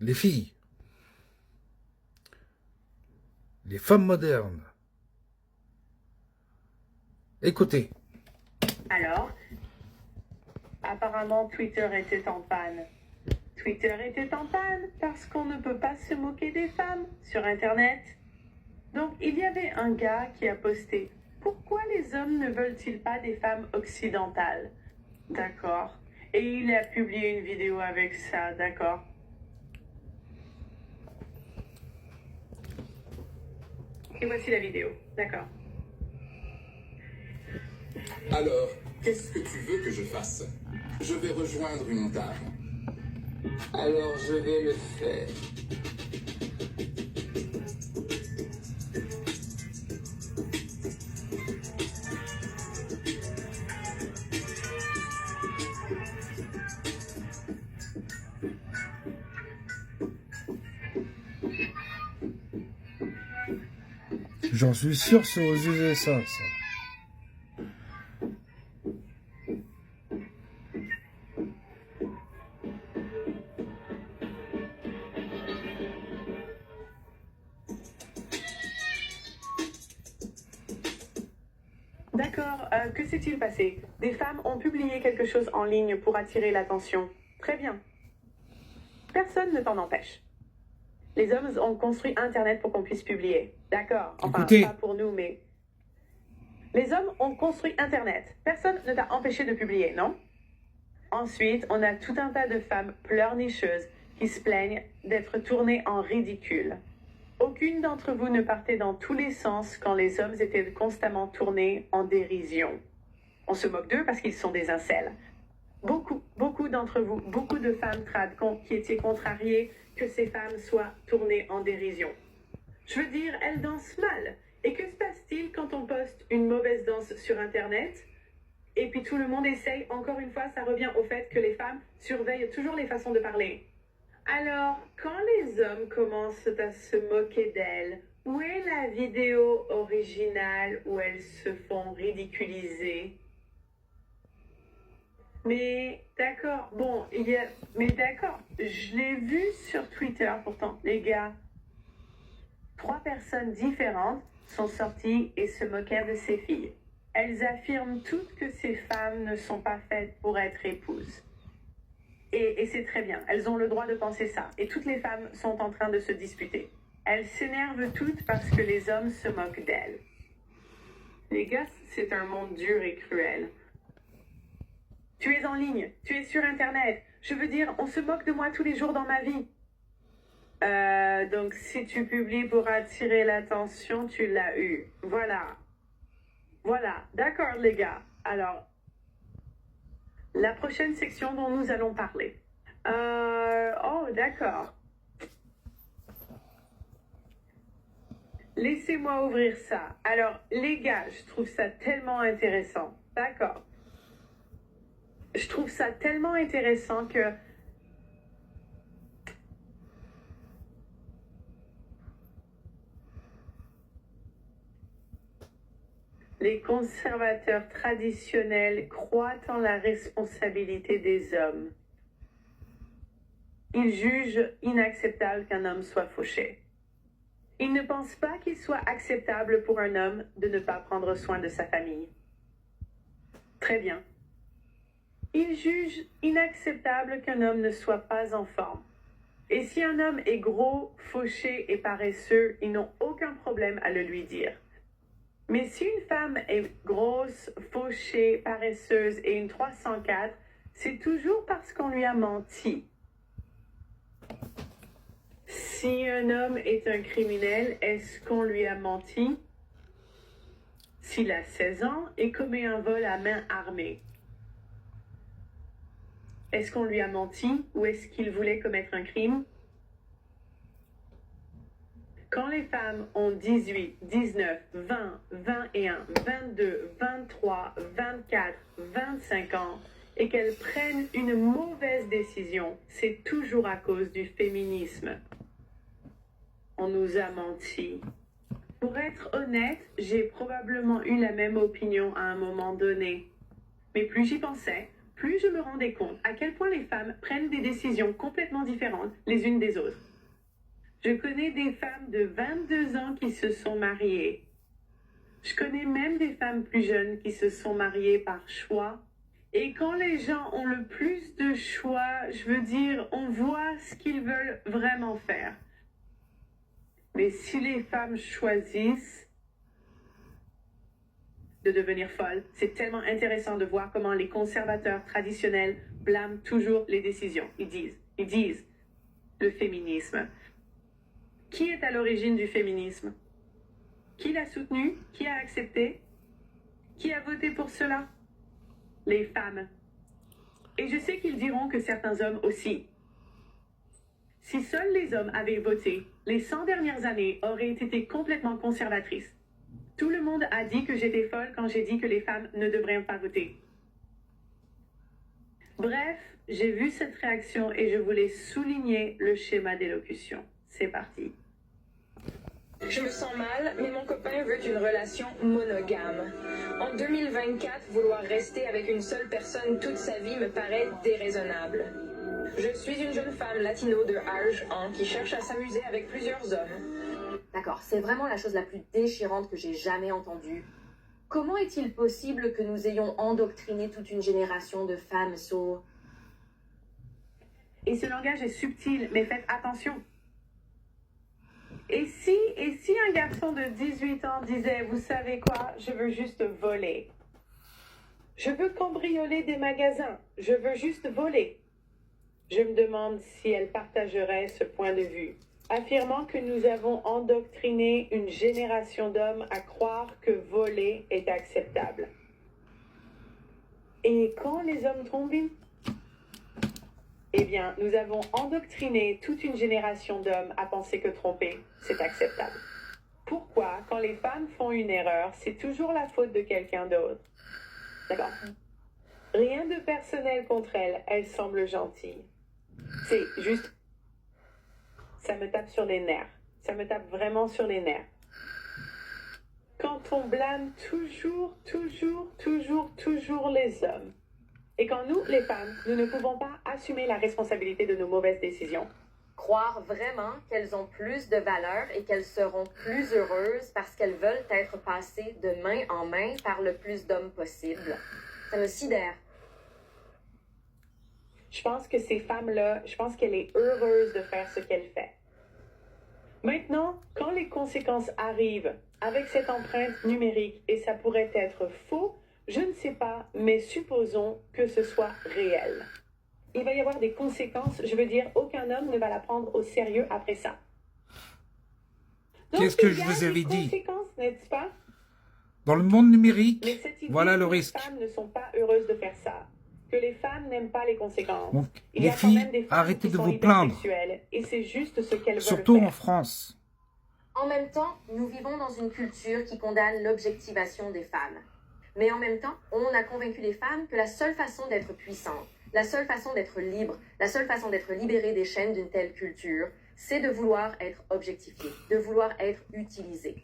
les filles, les femmes modernes. Écoutez. Alors, apparemment, Twitter était en panne. Twitter était en panne parce qu'on ne peut pas se moquer des femmes sur Internet. Donc, il y avait un gars qui a posté « Pourquoi les hommes ne veulent-ils pas des femmes occidentales ?» D'accord. Et il a publié une vidéo avec ça, d'accord. Et voici la vidéo, d'accord. Alors, qu'est-ce que tu veux que je fasse? Je vais rejoindre une dame. Alors, je vais le faire. J'en suis sûr, c'est aux USA, ça. D'accord, que s'est-il passé? Des femmes ont publié quelque chose en ligne pour attirer l'attention. Très bien. Personne ne t'en empêche. Les hommes ont construit Internet pour qu'on puisse publier. D'accord, enfin, Écoutez. pas pour nous, mais... Les hommes ont construit Internet. Personne ne t'a empêché de publier, non? Ensuite, on a tout un tas de femmes pleurnicheuses qui se plaignent d'être tournées en ridicule. Aucune d'entre vous ne partait dans tous les sens quand les hommes étaient constamment tournés en dérision. On se moque d'eux parce qu'ils sont des incels. Beaucoup d'entre vous, beaucoup de femmes trad qui étaient contrariées que ces femmes soient tournées en dérision. Je veux dire, elles dansent mal. Et que se passe-t-il quand on poste une mauvaise danse sur Internet? Et puis tout le monde essaye, encore une fois, ça revient au fait que les femmes surveillent toujours les façons de parler. Alors, quand les hommes commencent à se moquer d'elles, où est la vidéo originale où elles se font ridiculiser? Mais d'accord, bon, mais d'accord, je l'ai vu sur Twitter pourtant, les gars. 3 personnes différentes sont sorties et se moquèrent de ces filles. Elles affirment toutes que ces femmes ne sont pas faites pour être épouses. Et c'est très bien, elles ont le droit de penser ça. Et toutes les femmes sont en train de se disputer. Elles s'énervent toutes parce que les hommes se moquent d'elles. Les gars, c'est un monde dur et cruel. Tu es en ligne, tu es sur Internet. Je veux dire, on se moque de moi tous les jours dans ma vie. Donc si tu publies pour attirer l'attention, tu l'as eu. Voilà. Voilà, d'accord les gars. Alors, la prochaine section dont nous allons parler. Oh, d'accord. Laissez-moi ouvrir ça. Alors, les gars, je trouve ça tellement intéressant. D'accord. Je trouve ça tellement intéressant que... Les conservateurs traditionnels croient en la responsabilité des hommes. Ils jugent inacceptable qu'un homme soit fauché. Ils ne pensent pas qu'il soit acceptable pour un homme de ne pas prendre soin de sa famille. Très bien. Ils jugent inacceptable qu'un homme ne soit pas en forme. Et si un homme est gros, fauché et paresseux, ils n'ont aucun problème à le lui dire. Mais si une femme est grosse, fauchée, paresseuse et une 304, c'est toujours parce qu'on lui a menti. Si un homme est un criminel, est-ce qu'on lui a menti? S'il a 16 ans et commet un vol à main armée, est-ce qu'on lui a menti ou est-ce qu'il voulait commettre un crime? Quand les femmes ont 18, 19, 20, 21, 22, 23, 24, 25 ans et qu'elles prennent une mauvaise décision, c'est toujours à cause du féminisme. On nous a menti. Pour être honnête, j'ai probablement eu la même opinion à un moment donné. Mais plus j'y pensais, plus je me rendais compte à quel point les femmes prennent des décisions complètement différentes les unes des autres. Je connais des femmes de 22 ans qui se sont mariées. Je connais même des femmes plus jeunes qui se sont mariées par choix. Et quand les gens ont le plus de choix, je veux dire, on voit ce qu'ils veulent vraiment faire. Mais si les femmes choisissent de devenir folles, c'est tellement intéressant de voir comment les conservateurs traditionnels blâment toujours les décisions. Ils disent, le féminisme. Qui est à l'origine du féminisme? Qui l'a soutenu? Qui a accepté? Qui a voté pour cela? Les femmes. Et je sais qu'ils diront que certains hommes aussi. Si seuls les hommes avaient voté, les 100 dernières années auraient été complètement conservatrices. Tout le monde a dit que j'étais folle quand j'ai dit que les femmes ne devraient pas voter. Bref, j'ai vu cette réaction et je voulais souligner le schéma d'élocution. C'est parti. Je me sens mal, mais mon copain veut une relation monogame. En 2024, vouloir rester avec une seule personne toute sa vie me paraît déraisonnable. Je suis une jeune femme latino de âge en qui cherche à s'amuser avec plusieurs hommes. D'accord, c'est vraiment la chose la plus déchirante que j'ai jamais entendue. Comment est-il possible que nous ayons endoctriné toute une génération de femmes sourdes? Et ce langage est subtil, mais faites attention. Et si un garçon de 18 ans disait, vous savez quoi, je veux juste voler. Je veux cambrioler des magasins, je veux juste voler. Je me demande si elle partagerait ce point de vue, affirmant que nous avons endoctriné une génération d'hommes à croire que voler est acceptable. Et quand les hommes trompent? Eh bien, nous avons endoctriné toute une génération d'hommes à penser que tromper, c'est acceptable. Pourquoi, quand les femmes font une erreur, c'est toujours la faute de quelqu'un d'autre? D'accord. Rien de personnel contre elles, elles semblent gentilles. C'est juste... Ça me tape sur les nerfs. Ça me tape vraiment sur les nerfs. Quand on blâme toujours les hommes. Et quand nous, les femmes, nous ne pouvons pas assumer la responsabilité de nos mauvaises décisions. Croire vraiment qu'elles ont plus de valeur et qu'elles seront plus heureuses parce qu'elles veulent être passées de main en main par le plus d'hommes possible. Ça me sidère. Je pense que ces femmes-là, je pense qu'elle est heureuse de faire ce qu'elle fait. Maintenant, quand les conséquences arrivent avec cette empreinte numérique, et ça pourrait être faux, je ne sais pas, mais supposons que ce soit réel. Il va y avoir des conséquences, je veux dire, aucun homme ne va la prendre au sérieux après ça. Qu'est-ce que je vous avais dit? Conséquences, n'est-ce pas? Dans le monde numérique, Mais cette idée voilà le que risque. Les femmes ne sont pas heureuses de faire ça, que les femmes n'aiment pas les conséquences. Donc, Il y les a quand filles, même des femmes arrêtez qui de sont vous plaindre. hypersexuelles, et c'est juste ce qu'elles veulent Surtout faire. en France. En même temps, nous vivons dans une culture qui condamne l'objectivation des femmes. Mais en même temps, on a convaincu les femmes que la seule façon d'être puissante, la seule façon d'être libre, la seule façon d'être libérée des chaînes d'une telle culture, c'est de vouloir être objectifiée, de vouloir être utilisée.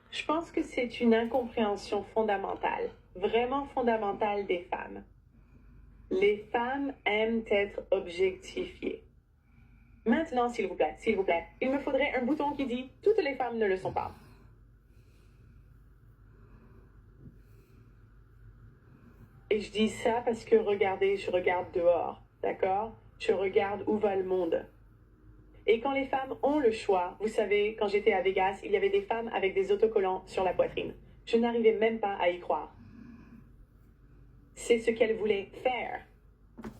Je pense que c'est une incompréhension fondamentale, vraiment fondamentale des femmes. Les femmes aiment être objectifiées. Maintenant, s'il vous plaît, il me faudrait un bouton qui dit « Toutes les femmes ne le sont pas ». Et je dis ça parce que, regardez, je regarde dehors, d'accord? Je regarde où va le monde. Et quand les femmes ont le choix, vous savez, quand j'étais à Vegas, il y avait des femmes avec des autocollants sur la poitrine. Je n'arrivais même pas à y croire. C'est ce qu'elles voulaient faire.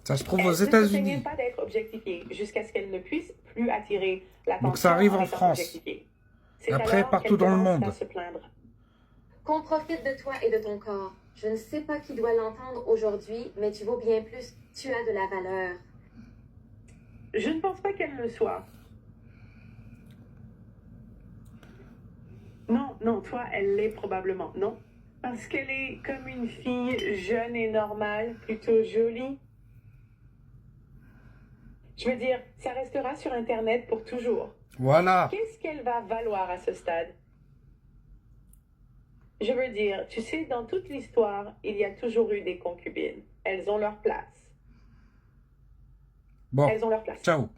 Ça se trouve aux Elles ne se États-Unis. plaignaient pas d'être objectifiées jusqu'à ce qu'elles ne puissent plus attirer l'attention. Donc ça arrive en étant France. objectifiées. C'est Après, alors partout qu'elles dans le commencent monde. à se plaindre. Qu'on profite de toi et de ton corps. Je ne sais pas qui doit l'entendre aujourd'hui, mais tu vaux bien plus. Tu as de la valeur. Je ne pense pas qu'elle le soit. Non, toi, elle l'est probablement, non? Parce qu'elle est comme une fille jeune et normale, plutôt jolie. Je veux dire, ça restera sur Internet pour toujours. Voilà. Qu'est-ce qu'elle va valoir à ce stade? Je veux dire, tu sais, dans toute l'histoire, il y a toujours eu des concubines. Elles ont leur place. Bon, Elles ont leur place. ciao.